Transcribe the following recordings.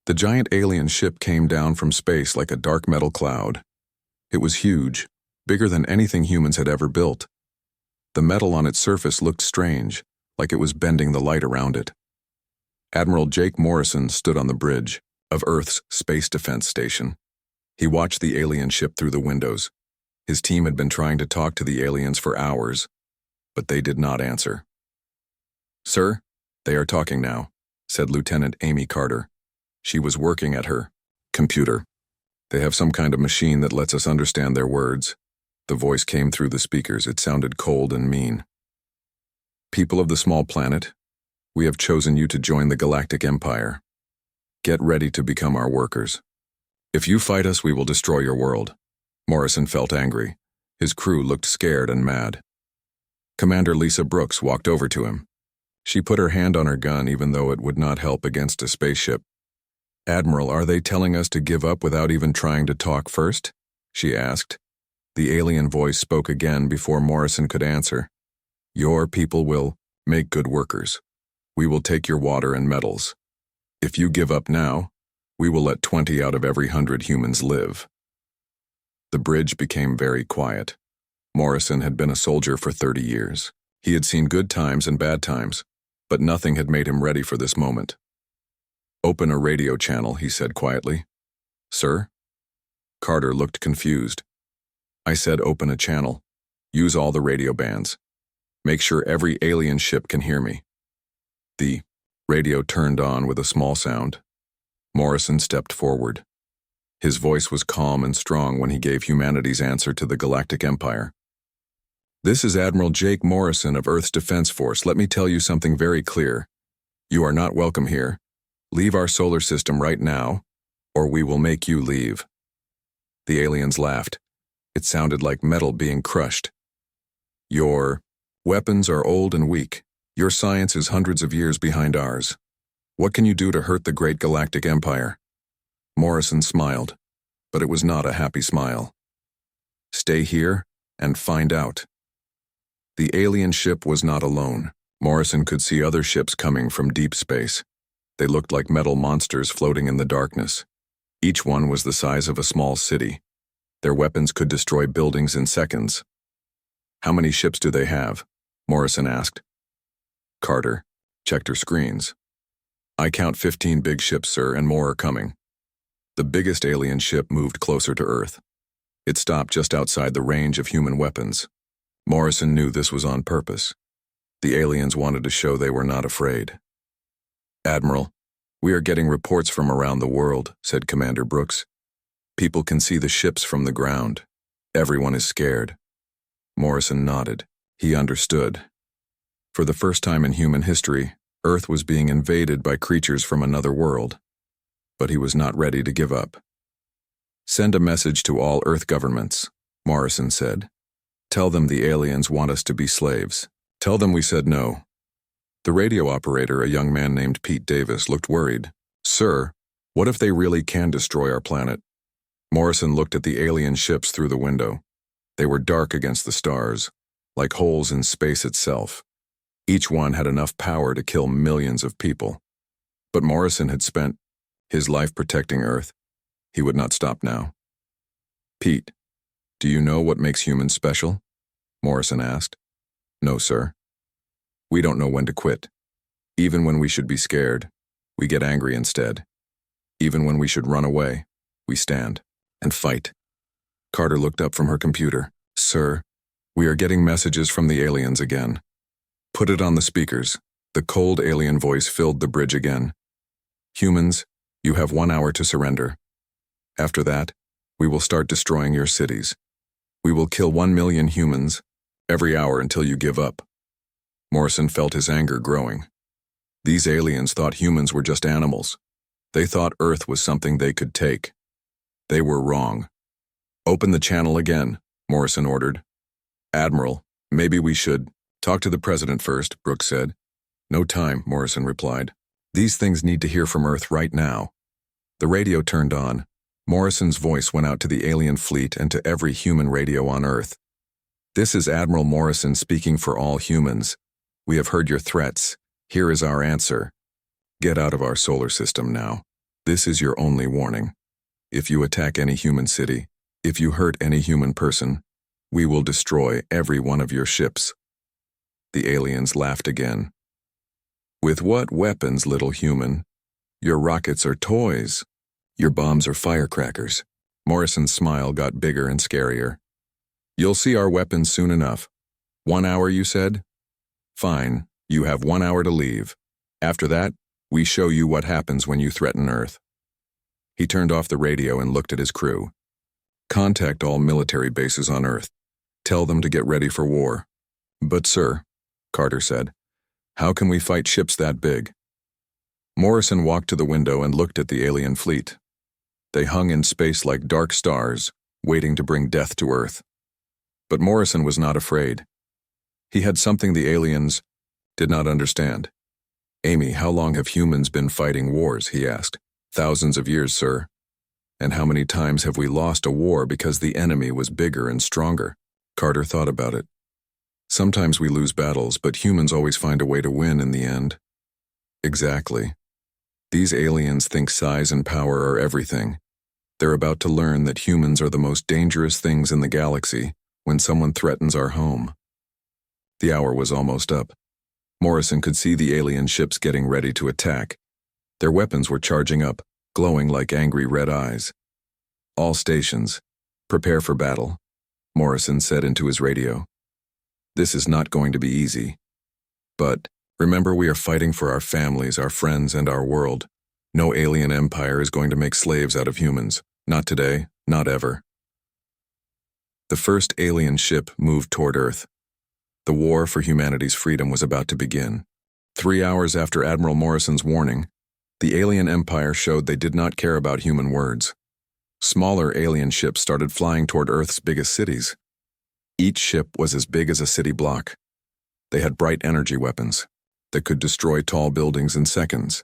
The giant alien ship came down from space like a dark metal cloud. It was huge, bigger than anything humans had ever built. The metal on its surface looked strange, like it was bending the light around it. Admiral Jake Morrison stood on the bridge of Earth's Space Defense Station. He watched the alien ship through the windows. His team had been trying to talk to the aliens for hours, but they did not answer. "Sir, they are talking now," said Lieutenant Amy Carter. She was working at her computer. "They have some kind of machine that lets us understand their words." The voice came through the speakers. It sounded cold and mean. "People of the small planet, we have chosen you to join the Galactic Empire. Get ready to become our workers. If you fight us, we will destroy your world." Morrison felt angry. His crew looked scared and mad. Commander Lisa Brooks walked over to him. She put her hand on her gun even though it would not help against a spaceship. "Admiral, are they telling us to give up without even trying to talk first?" she asked. The alien voice spoke again before Morrison could answer. "Your people will make good workers. We will take your water and metals. If you give up now, we will let 20 out of every 100 humans live." The bridge became very quiet. Morrison had been a soldier for 30 years. He had seen good times and bad times, but nothing had made him ready for this moment. "Open a radio channel," he said quietly. "Sir?" Carter looked confused. "I said open a channel. Use all the radio bands. Make sure every alien ship can hear me." The radio turned on with a small sound. Morrison stepped forward. His voice was calm and strong when he gave humanity's answer to the Galactic Empire. "This is Admiral Jake Morrison of Earth's Defense Force. Let me tell you something very clear. You are not welcome here. Leave our solar system right now, or we will make you leave." The aliens laughed. It sounded like metal being crushed. "Your weapons are old and weak. Your science is hundreds of years behind ours. What can you do to hurt the great Galactic Empire?" Morrison smiled, but it was not a happy smile. "Stay here and find out." The alien ship was not alone. Morrison could see other ships coming from deep space. They looked like metal monsters floating in the darkness. Each one was the size of a small city. Their weapons could destroy buildings in seconds. "How many ships do they have?" Morrison asked. Carter checked her screens. "I count 15 big ships, sir, and more are coming." The biggest alien ship moved closer to Earth. It stopped just outside the range of human weapons. Morrison knew this was on purpose. The aliens wanted to show they were not afraid. "Admiral, we are getting reports from around the world," said Commander Brooks. "People can see the ships from the ground. Everyone is scared." Morrison nodded. He understood. For the first time in human history, Earth was being invaded by creatures from another world. But he was not ready to give up. "Send a message to all Earth governments," Morrison said. "Tell them the aliens want us to be slaves. Tell them we said no." The radio operator, a young man named Pete Davis, looked worried. "Sir, what if they really can destroy our planet?" Morrison looked at the alien ships through the window. They were dark against the stars, like holes in space itself. Each one had enough power to kill millions of people. But Morrison had spent his life protecting Earth. He would not stop now. "Pete, do you know what makes humans special?" Morrison asked. "No, sir. We don't know when to quit. Even when we should be scared, we get angry instead. Even when we should run away, we stand and fight." Carter looked up from her computer. "Sir, we are getting messages from the aliens again." "Put it on the speakers." The cold alien voice filled the bridge again. "Humans, you have 1 hour to surrender. After that, we will start destroying your cities. We will kill 1 million humans every hour until you give up." Morrison felt his anger growing. These aliens thought humans were just animals. They thought Earth was something they could take. They were wrong. "Open the channel again," Morrison ordered. "Admiral, maybe we should talk to the president first," Brooks said. "No time," Morrison replied. "These things need to hear from Earth right now." The radio turned on. Morrison's voice went out to the alien fleet and to every human radio on Earth. "This is Admiral Morrison speaking for all humans. We have heard your threats. Here is our answer. Get out of our solar system now. This is your only warning. If you attack any human city, if you hurt any human person, we will destroy every one of your ships." The aliens laughed again. "With what weapons, little human? Your rockets are toys. Your bombs are firecrackers." Morrison's smile got bigger and scarier. "You'll see our weapons soon enough. 1 hour, you said? Fine, you have 1 hour to leave. After that, we show you what happens when you threaten Earth." He turned off the radio and looked at his crew. "Contact all military bases on Earth. Tell them to get ready for war." "But sir," Carter said, "how can we fight ships that big?" Morrison walked to the window and looked at the alien fleet. They hung in space like dark stars, waiting to bring death to Earth. But Morrison was not afraid. He had something the aliens did not understand. "Amy, how long have humans been fighting wars?" he asked. "Thousands of years, sir. And how many times have we lost a war because the enemy was bigger and stronger?" Carter thought about it. "Sometimes we lose battles, but humans always find a way to win in the end." Exactly. These aliens think size and power are everything. They're about to learn that humans are the most dangerous things in the galaxy when someone threatens our home. The hour was almost up. Morrison could see the alien ships getting ready to attack. Their weapons were charging up, glowing like angry red eyes. "All stations, prepare for battle," Morrison said into his radio. "This is not going to be easy. But remember, we are fighting for our families, our friends, and our world. No alien empire is going to make slaves out of humans. Not today, not ever." The first alien ship moved toward Earth. The war for humanity's freedom was about to begin. 3 hours after Admiral Morrison's warning, the alien empire showed they did not care about human words. Smaller alien ships started flying toward Earth's biggest cities. Each ship was as big as a city block. They had bright energy weapons that could destroy tall buildings in seconds.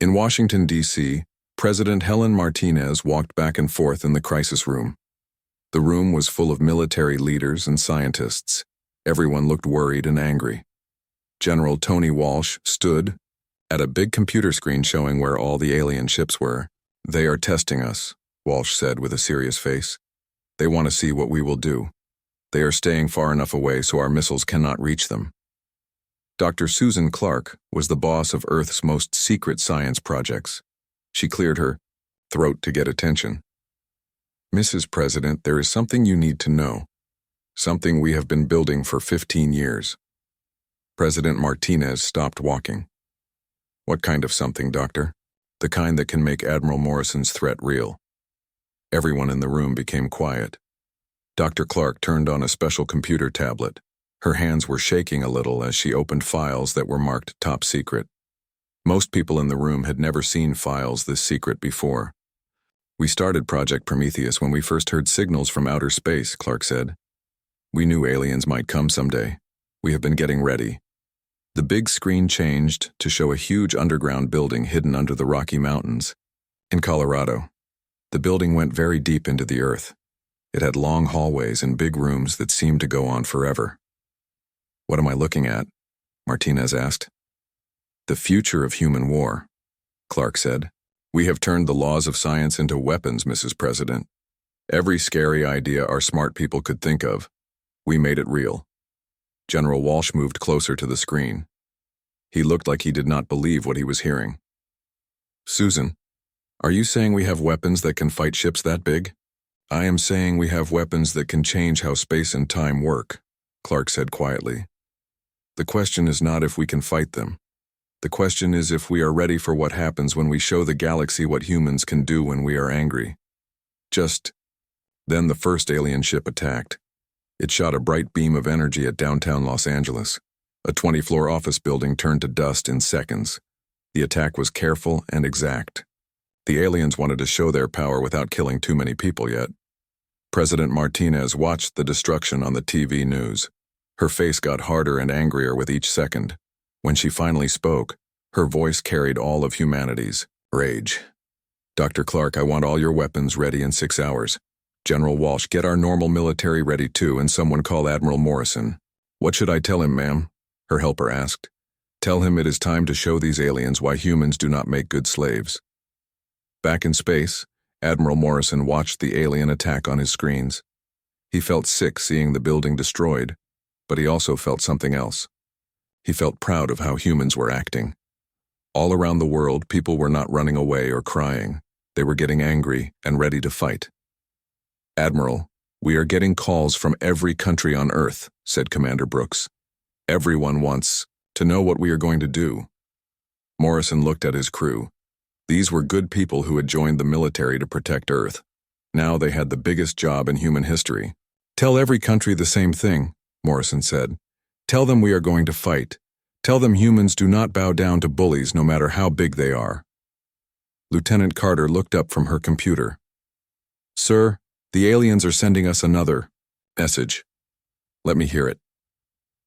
In Washington, D.C., President Helen Martinez walked back and forth in the crisis room. The room was full of military leaders and scientists. Everyone looked worried and angry. General Tony Walsh stood at a big computer screen showing where all the alien ships were. "They are testing us," Walsh said with a serious face. "They want to see what we will do. They are staying far enough away so our missiles cannot reach them." Dr. Susan Clark was the boss of Earth's most secret science projects. She cleared her throat to get attention. "Mrs. President, there is something you need to know. Something we have been building for 15 years. President Martinez stopped walking. "What kind of something, Doctor?" "The kind that can make Admiral Morrison's threat real." Everyone in the room became quiet. Dr. Clark turned on a special computer tablet. Her hands were shaking a little as she opened files that were marked top secret. Most people in the room had never seen files this secret before. "We started Project Prometheus when we first heard signals from outer space," Clark said. "We knew aliens might come someday. We have been getting ready." The big screen changed to show a huge underground building hidden under the Rocky Mountains. In Colorado, the building went very deep into the earth. It had long hallways and big rooms that seemed to go on forever. "What am I looking at?" Martinez asked. "The future of human war," Clark said. "We have turned the laws of science into weapons, Mrs. President. Every scary idea our smart people could think of, we made it real." General Walsh moved closer to the screen. He looked like he did not believe what he was hearing. "Susan, are you saying we have weapons that can fight ships that big?" "I am saying we have weapons that can change how space and time work," Clark said quietly. "The question is not if we can fight them. The question is if we are ready for what happens when we show the galaxy what humans can do when we are angry." Just then the first alien ship attacked. It shot a bright beam of energy at downtown Los Angeles. A 20-floor office building turned to dust in seconds. The attack was careful and exact. The aliens wanted to show their power without killing too many people yet. President Martinez watched the destruction on the TV news. Her face got harder and angrier with each second. When she finally spoke, her voice carried all of humanity's rage. "Dr. Clark, I want all your weapons ready in 6 hours. General Walsh, get our normal military ready too, and someone call Admiral Morrison." "What should I tell him, ma'am?" her helper asked. "Tell him it is time to show these aliens why humans do not make good slaves. Back in space, Admiral Morrison watched the alien attack on his screens. He felt sick seeing the building destroyed, but he also felt something else. He felt proud of how humans were acting. All around the world, people were not running away or crying. They were getting angry and ready to fight. "Admiral, we are getting calls from every country on Earth," said Commander Brooks. "Everyone wants to know what we are going to do." Morrison looked at his crew. These were good people who had joined the military to protect Earth. Now they had the biggest job in human history. "Tell every country the same thing," Morrison said. "Tell them we are going to fight. Tell them humans do not bow down to bullies no matter how big they are." Lieutenant Carter looked up from her computer. "Sir, the aliens are sending us another message." "Let me hear it."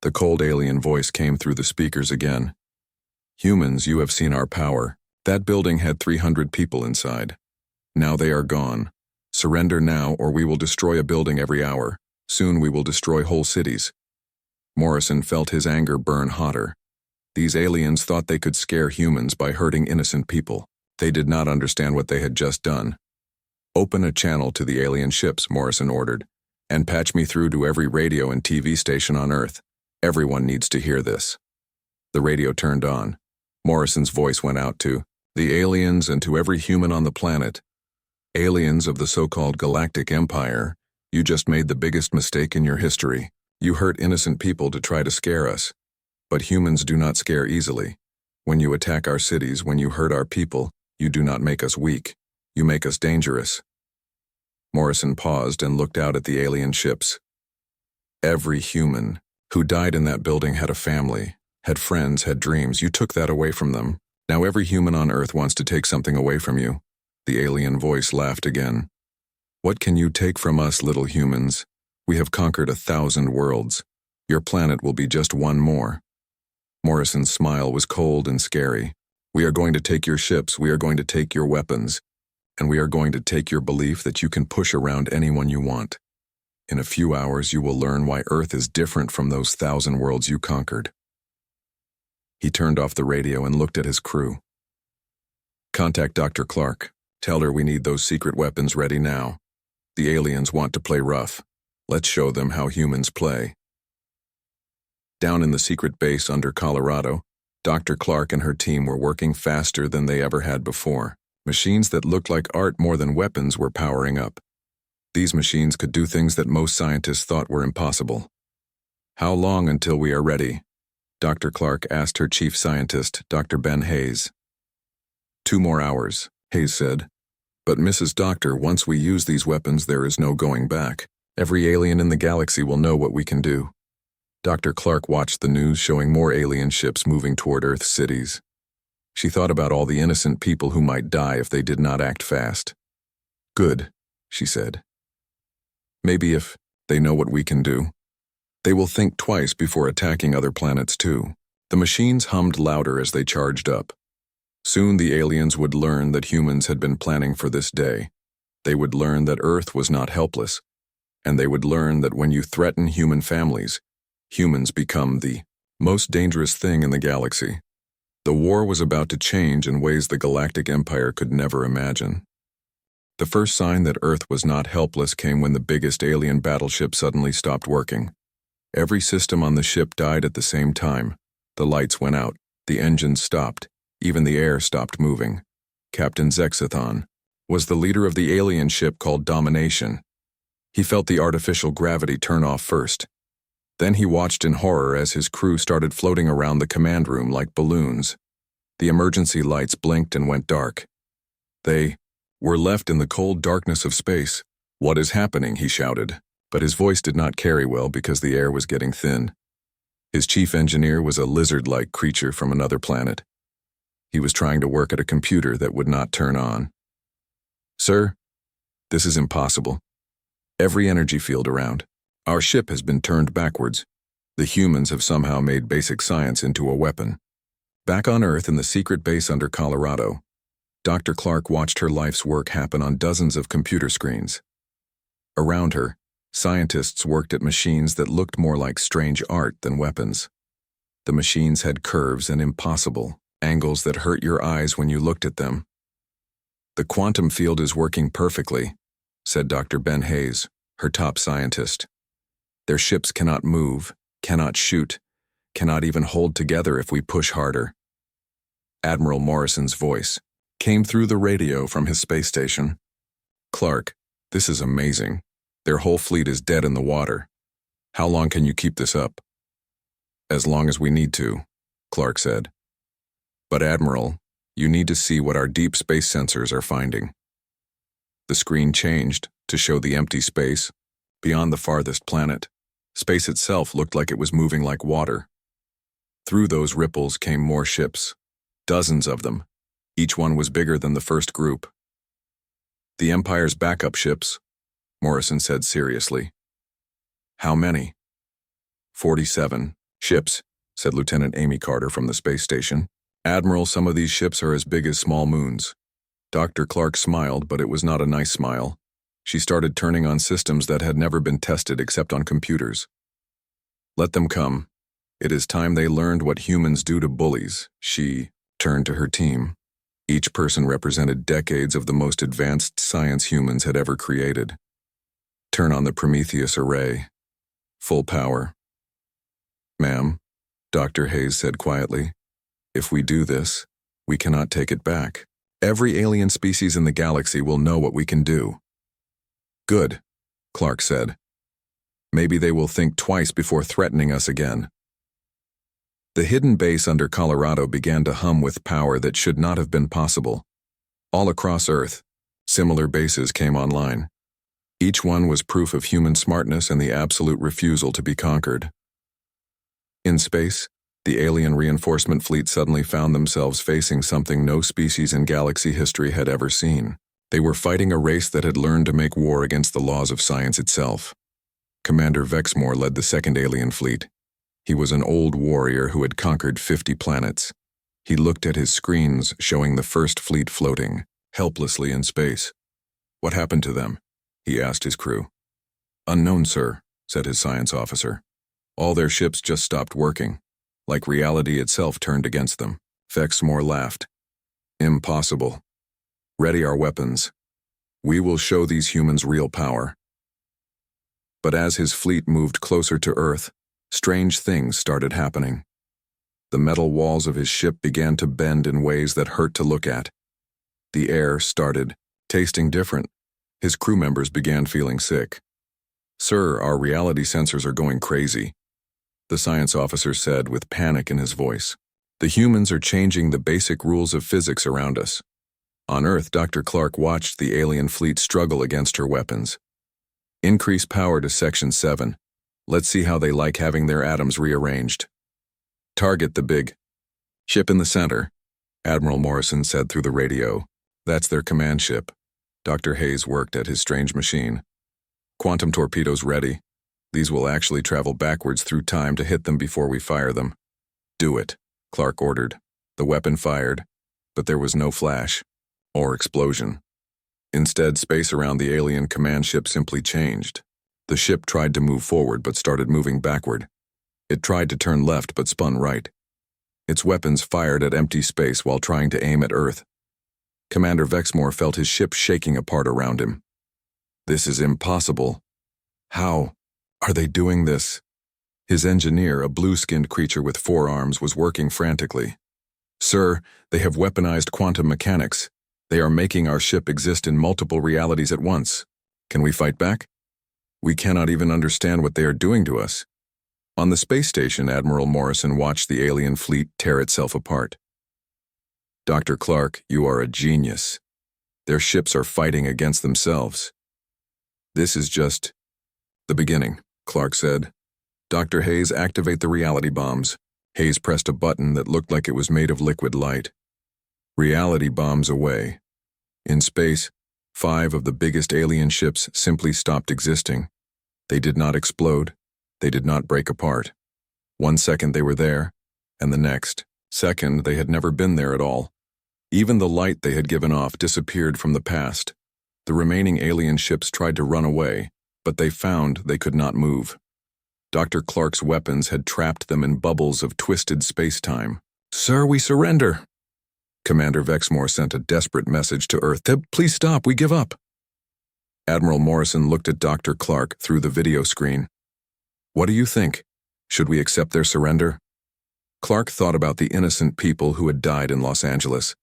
The cold alien voice came through the speakers again. "Humans, you have seen our power. That building had 300 people inside. Now they are gone. Surrender now or we will destroy a building every hour. Soon we will destroy whole cities." Morrison felt his anger burn hotter. These aliens thought they could scare humans by hurting innocent people. They did not understand what they had just done. "Open a channel to the alien ships," Morrison ordered, "and patch me through to every radio and TV station on Earth. Everyone needs to hear this." The radio turned on. Morrison's voice went out to the aliens and to every human on the planet. "Aliens of the so-called Galactic Empire, you just made the biggest mistake in your history. You hurt innocent people to try to scare us. But humans do not scare easily. When you attack our cities, when you hurt our people, you do not make us weak. You make us dangerous." Morrison paused and looked out at the alien ships. Every human who died in that building had a family, had friends, had dreams. You took that away from them. Now every human on Earth wants to take something away from you. The alien voice laughed again. "What can you take from us, little humans? We have conquered 1,000 worlds. Your planet will be just one more." Morrison's smile was cold and scary. "We are going to take your ships, we are going to take your weapons, and we are going to take your belief that you can push around anyone you want. In a few hours you will learn why Earth is different from those 1,000 worlds you conquered." He turned off the radio and looked at his crew. "Contact Dr. Clark. Tell her we need those secret weapons ready now. The aliens want to play rough. Let's show them how humans play." Down in the secret base under Colorado, Dr. Clark and her team were working faster than they ever had before. Machines that looked like art more than weapons were powering up. These machines could do things that most scientists thought were impossible. "How long until we are ready?" Dr. Clark asked her chief scientist, Dr. Ben Hayes. 2 more hours, Hayes said. "But Mrs. Doctor, once we use these weapons, there is no going back. Every alien in the galaxy will know what we can do." Dr. Clark watched the news showing more alien ships moving toward Earth's cities. She thought about all the innocent people who might die if they did not act fast. "Good," she said. "Maybe if they know what we can do, they will think twice before attacking other planets too." The machines hummed louder as they charged up. Soon the aliens would learn that humans had been planning for this day. They would learn that Earth was not helpless, and they would learn that when you threaten human families, humans become the most dangerous thing in the galaxy. The war was about to change in ways the Galactic Empire could never imagine. The first sign that Earth was not helpless came when the biggest alien battleship suddenly stopped working. Every system on the ship died at the same time. The lights went out, the engines stopped, even the air stopped moving. Captain Zexathon was the leader of the alien ship called Domination. He felt the artificial gravity turn off first. Then he watched in horror as his crew started floating around the command room like balloons. The emergency lights blinked and went dark. They were left in the cold darkness of space. "What is happening?" he shouted, but his voice did not carry well because the air was getting thin. His chief engineer was a lizard-like creature from another planet. He was trying to work at a computer that would not turn on. "Sir, this is impossible. Every energy field around. Our ship has been turned backwards. The humans have somehow made basic science into a weapon." Back on Earth in the secret base under Colorado, Dr. Clark watched her life's work happen on dozens of computer screens. Around her, scientists worked at machines that looked more like strange art than weapons. The machines had curves and impossible angles that hurt your eyes when you looked at them. "The quantum field is working perfectly," said Dr. Ben Hayes, her top scientist. "Their ships cannot move, cannot shoot, cannot even hold together if we push harder." Admiral Morrison's voice came through the radio from his space station. "Clark, this is amazing. Their whole fleet is dead in the water. How long can you keep this up?" "As long as we need to," Clark said. "But Admiral, you need to see what our deep space sensors are finding." The screen changed to show the empty space beyond the farthest planet. Space itself looked like it was moving like water. Through those ripples came more ships, dozens of them. Each one was bigger than the first group. "The Empire's backup ships," Morrison said seriously. "How many?" 47 ships, said Lieutenant Amy Carter from the space station. "Admiral, some of these ships are as big as small moons." Dr. Clark smiled, but it was not a nice smile. She started turning on systems that had never been tested except on computers. "Let them come. It is time they learned what humans do to bullies." She turned to her team. Each person represented decades of the most advanced science humans had ever created. "Turn on the Prometheus array. Full power." "Ma'am," Dr. Hayes said quietly, "if we do this, we cannot take it back. Every alien species in the galaxy will know what we can do." "Good," Clark said. "Maybe they will think twice before threatening us again." The hidden base under Colorado began to hum with power that should not have been possible. All across Earth, similar bases came online. Each one was proof of human smartness and the absolute refusal to be conquered. In space, the alien reinforcement fleet suddenly found themselves facing something no species in galaxy history had ever seen. They were fighting a race that had learned to make war against the laws of science itself. Commander Vexmore led the second alien fleet. He was an old warrior who had conquered 50 planets. He looked at his screens showing the first fleet floating, helplessly in space. "What happened to them?" he asked his crew. "Unknown, sir," said his science officer. "All their ships just stopped working, like reality itself turned against them." Vexmore laughed. "Impossible. Ready our weapons. We will show these humans real power." But as his fleet moved closer to Earth, strange things started happening. The metal walls of his ship began to bend in ways that hurt to look at. The air started tasting different. His crew members began feeling sick. "Sir, our reality sensors are going crazy," the science officer said with panic in his voice. "The humans are changing the basic rules of physics around us." On Earth, Dr. Clark watched the alien fleet struggle against her weapons. "Increase power to Section 7. Let's see how they like having their atoms rearranged." "Target the big ship in the center," Admiral Morrison said through the radio. "That's their command ship." Dr. Hayes worked at his strange machine. "Quantum torpedoes ready. These will actually travel backwards through time to hit them before we fire them." "Do it," Clark ordered. The weapon fired, but there was no flash or explosion. Instead, space around the alien command ship simply changed. The ship tried to move forward but started moving backward. It tried to turn left but spun right. Its weapons fired at empty space while trying to aim at Earth. Commander Vexmore felt his ship shaking apart around him. "This is impossible. How are they doing this?" His engineer, a blue-skinned creature with 4 arms, was working frantically. "Sir, they have weaponized quantum mechanics. They are making our ship exist in multiple realities at once. Can we fight back? We cannot even understand what they are doing to us." On the space station, Admiral Morrison watched the alien fleet tear itself apart. "Dr. Clark, you are a genius. Their ships are fighting against themselves." "This is just the beginning," Clark said. "Dr. Hayes, activate the reality bombs." Hayes pressed a button that looked like it was made of liquid light. Reality bombs away. In space, 5 of the biggest alien ships simply stopped existing. They did not explode. They did not break apart. One second they were there, and the next second they had never been there at all. Even the light they had given off disappeared from the past. The remaining alien ships tried to run away, but they found they could not move. Dr. Clark's weapons had trapped them in bubbles of twisted space-time. "Sir, we surrender!" Commander Vexmore sent a desperate message to Earth. Please stop, we give up. Admiral Morrison looked at Dr. Clark through the video screen. What do you think? Should we accept their surrender? Clark thought about the innocent people who had died in Los Angeles.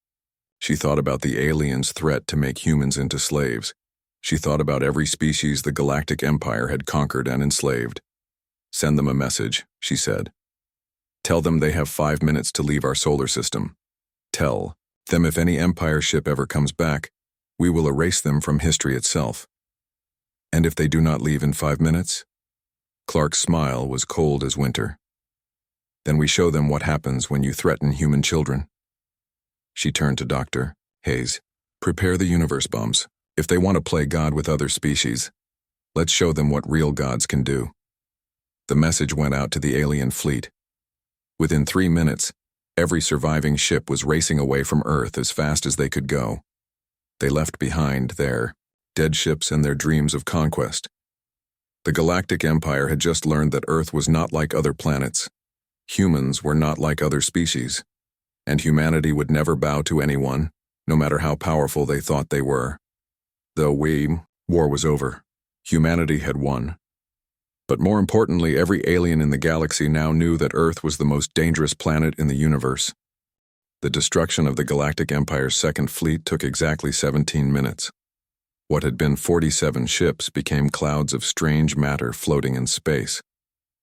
She thought about the aliens' threat to make humans into slaves. She thought about every species the Galactic Empire had conquered and enslaved. Send them a message, she said. Tell them they have 5 minutes to leave our solar system. Tell them if any Empire ship ever comes back, we will erase them from history itself. And if they do not leave in 5 minutes? Clark's smile was cold as winter. Then we show them what happens when you threaten human children. She turned to Dr. Hayes. Prepare the universe bombs. If they want to play God with other species, let's show them what real gods can do. The message went out to the alien fleet. Within 3 minutes, every surviving ship was racing away from Earth as fast as they could go. They left behind their dead ships and their dreams of conquest. The Galactic Empire had just learned that Earth was not like other planets. Humans were not like other species, and humanity would never bow to anyone, no matter how powerful they thought they were. Though war was over. Humanity had won. But more importantly, every alien in the galaxy now knew that Earth was the most dangerous planet in the universe. The destruction of the Galactic Empire's second fleet took exactly 17 minutes. What had been 47 ships became clouds of strange matter floating in space.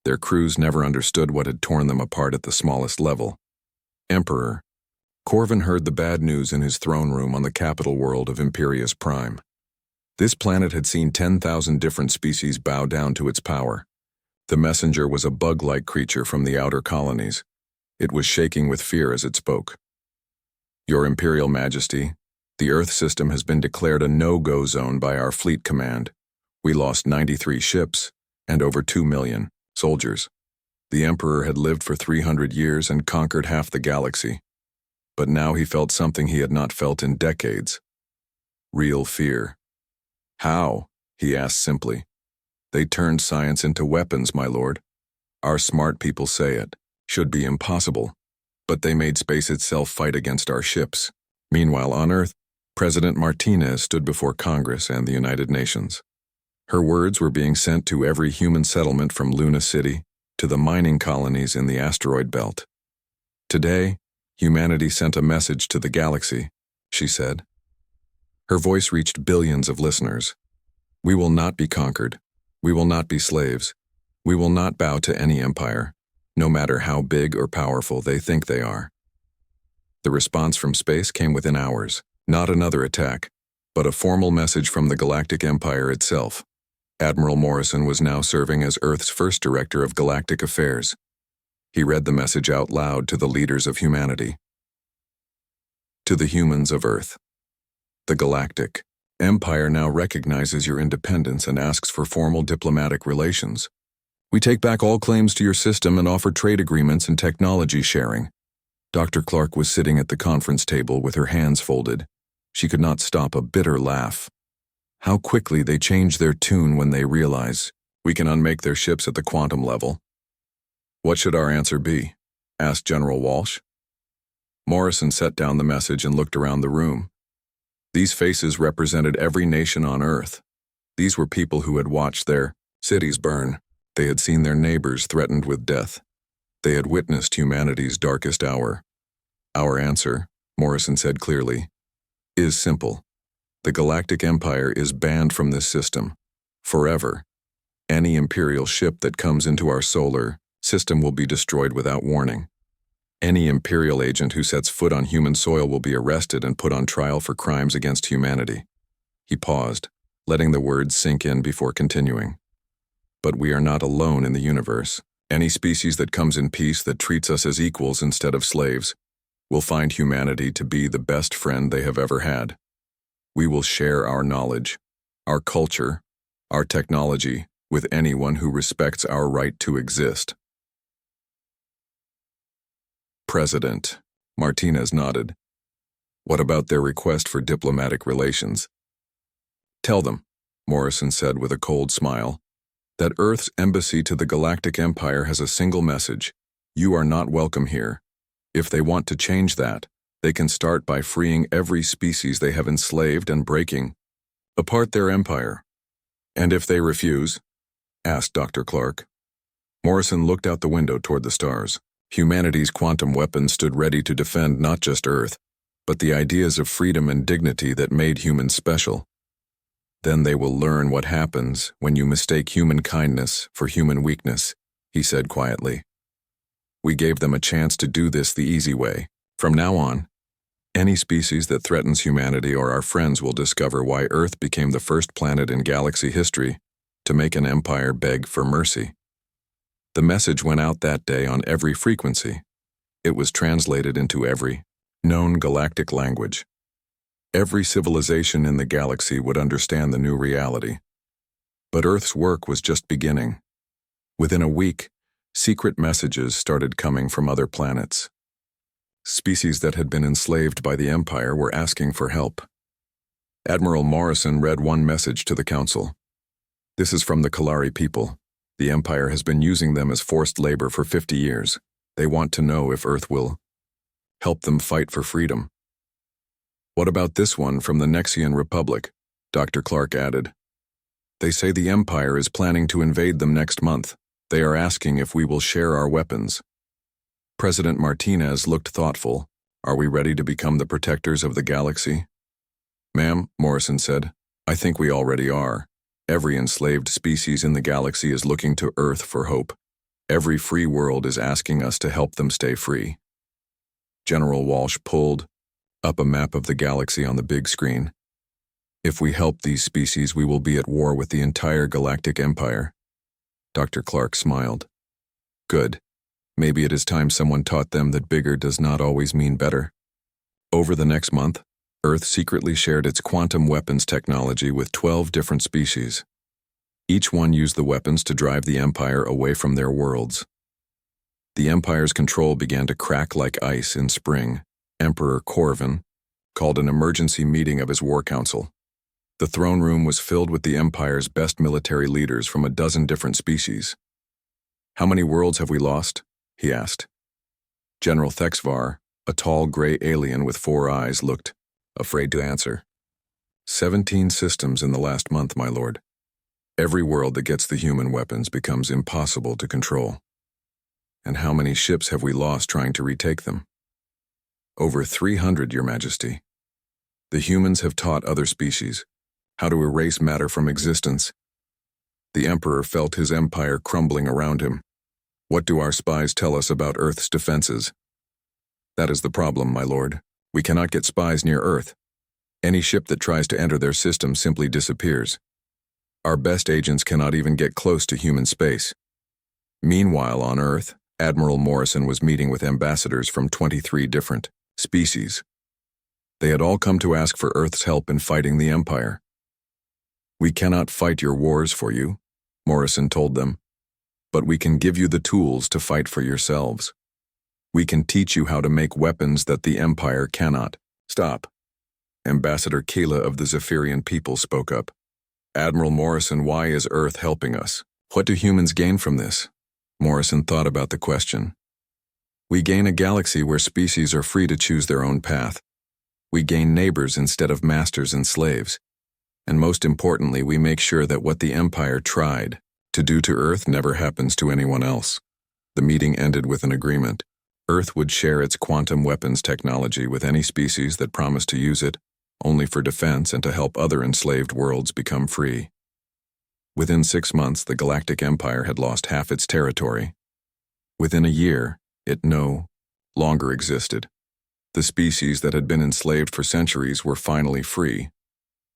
Their crews never understood what had torn them apart at the smallest level. Emperor Corvin heard the bad news in his throne room on the capital world of Imperius Prime. This planet had seen 10,000 different species bow down to its power. The messenger was a bug-like creature from the outer colonies. It was shaking with fear as it spoke. Your Imperial Majesty, the Earth system has been declared a no-go zone by our fleet command. We lost 93 ships and over 2 million soldiers. The Emperor had lived for 300 years and conquered half the galaxy. But now he felt something he had not felt in decades. Real fear. How? He asked simply. They turned science into weapons, my lord. Our smart people say it should be impossible. But they made space itself fight against our ships. Meanwhile, on Earth, President Martinez stood before Congress and the United Nations. Her words were being sent to every human settlement from Luna City to the mining colonies in the asteroid belt. Today, humanity sent a message to the galaxy, she said. Her voice reached billions of listeners. We will not be conquered. We will not be slaves. We will not bow to any empire, no matter how big or powerful they think they are. The response from space came within hours, not another attack, but a formal message from the Galactic Empire itself. Admiral Morrison was now serving as Earth's first director of galactic affairs. He read the message out loud to the leaders of humanity. To the humans of Earth. The Galactic Empire now recognizes your independence and asks for formal diplomatic relations. We take back all claims to your system and offer trade agreements and technology sharing. Dr. Clark was sitting at the conference table with her hands folded. She could not stop a bitter laugh. How quickly they change their tune when they realize we can unmake their ships at the quantum level. What should our answer be? Asked General Walsh. Morrison set down the message and looked around the room. These faces represented every nation on Earth. These were people who had watched their cities burn. They had seen their neighbors threatened with death. They had witnessed humanity's darkest hour. Our answer, Morrison said clearly, is simple. The Galactic Empire is banned from this system. Forever. Any Imperial ship that comes into our solar system will be destroyed without warning. Any Imperial agent who sets foot on human soil will be arrested and put on trial for crimes against humanity. He paused, letting the words sink in before continuing. But we are not alone in the universe. Any species that comes in peace that treats us as equals instead of slaves will find humanity to be the best friend they have ever had. We will share our knowledge, our culture, our technology with anyone who respects our right to exist. President. Martinez nodded. What about their request for diplomatic relations? Tell them, Morrison said with a cold smile, that Earth's embassy to the Galactic Empire has a single message. You are not welcome here. If they want to change that, They can start by freeing every species they have enslaved and breaking apart their empire. And if they refuse? Asked Dr. Clark. Morrison looked out the window toward the stars. Humanity's quantum weapons stood ready to defend not just Earth, but the ideas of freedom and dignity that made humans special. Then they will learn what happens when you mistake human kindness for human weakness, he said quietly. We gave them a chance to do this the easy way. From now on, any species that threatens humanity or our friends will discover why Earth became the first planet in galaxy history to make an empire beg for mercy. The message went out that day on every frequency. It was translated into every known galactic language. Every civilization in the galaxy would understand the new reality. But Earth's work was just beginning. Within a week, secret messages started coming from other planets. Species that had been enslaved by the Empire were asking for help. Admiral Morrison read one message to the Council. This is from the Kalari people. The Empire has been using them as forced labor for 50 years. They want to know if Earth will help them fight for freedom. What about this one from the Nexian Republic? Dr. Clark added. They say the Empire is planning to invade them next month. They are asking if we will share our weapons. President Martinez looked thoughtful. Are we ready to become the protectors of the galaxy? Ma'am, Morrison said, I think we already are. Every enslaved species in the galaxy is looking to Earth for hope. Every free world is asking us to help them stay free. General Walsh pulled up a map of the galaxy on the big screen. If we help these species, we will be at war with the entire galactic empire. Dr. Clark smiled. Good. Maybe it is time someone taught them that bigger does not always mean better. Over the next month, Earth secretly shared its quantum weapons technology with 12 different species. Each one used the weapons to drive the Empire away from their worlds. The Empire's control began to crack like ice in spring. Emperor Corvin called an emergency meeting of his war council. The throne room was filled with the Empire's best military leaders from a dozen different species. How many worlds have we lost? He asked. General Thexvar, a tall gray alien with 4 eyes, looked afraid to answer. 17 systems in the last month, my lord. Every world that gets the human weapons becomes impossible to control. And how many ships have we lost trying to retake them? Over 300, Your Majesty. The humans have taught other species how to erase matter from existence. The Emperor felt his empire crumbling around him. What do our spies tell us about Earth's defenses? That is the problem, my lord. We cannot get spies near Earth. Any ship that tries to enter their system simply disappears. Our best agents cannot even get close to human space. Meanwhile, on Earth, Admiral Morrison was meeting with ambassadors from 23 different species. They had all come to ask for Earth's help in fighting the Empire. We cannot fight your wars for you, Morrison told them, but we can give you the tools to fight for yourselves. We can teach you how to make weapons that the Empire cannot stop. Ambassador Kayla of the Zephyrian people spoke up. Admiral Morrison, why is Earth helping us? What do humans gain from this? Morrison thought about the question. We gain a galaxy where species are free to choose their own path. We gain neighbors instead of masters and slaves. And most importantly, we make sure that what the Empire tried to do to Earth never happens to anyone else. The meeting ended with an agreement. Earth would share its quantum weapons technology with any species that promised to use it, only for defense and to help other enslaved worlds become free. Within 6 months, the Galactic Empire had lost half its territory. Within a year, it no longer existed. The species that had been enslaved for centuries were finally free,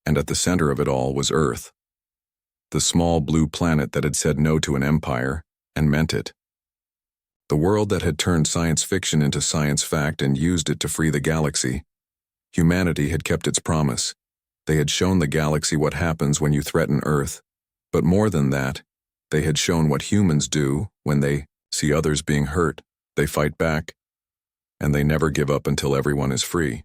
and at the center of it all was Earth, the small blue planet that had said no to an empire and meant it. The world that had turned science fiction into science fact and used it to free the galaxy. Humanity had kept its promise. They had shown the galaxy what happens when you threaten Earth, but more than that, they had shown what humans do when they see others being hurt. They fight back, and they never give up until everyone is free.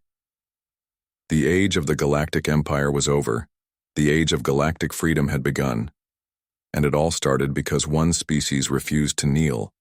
The age of the Galactic Empire was over. The age of galactic freedom had begun. And it all started because one species refused to kneel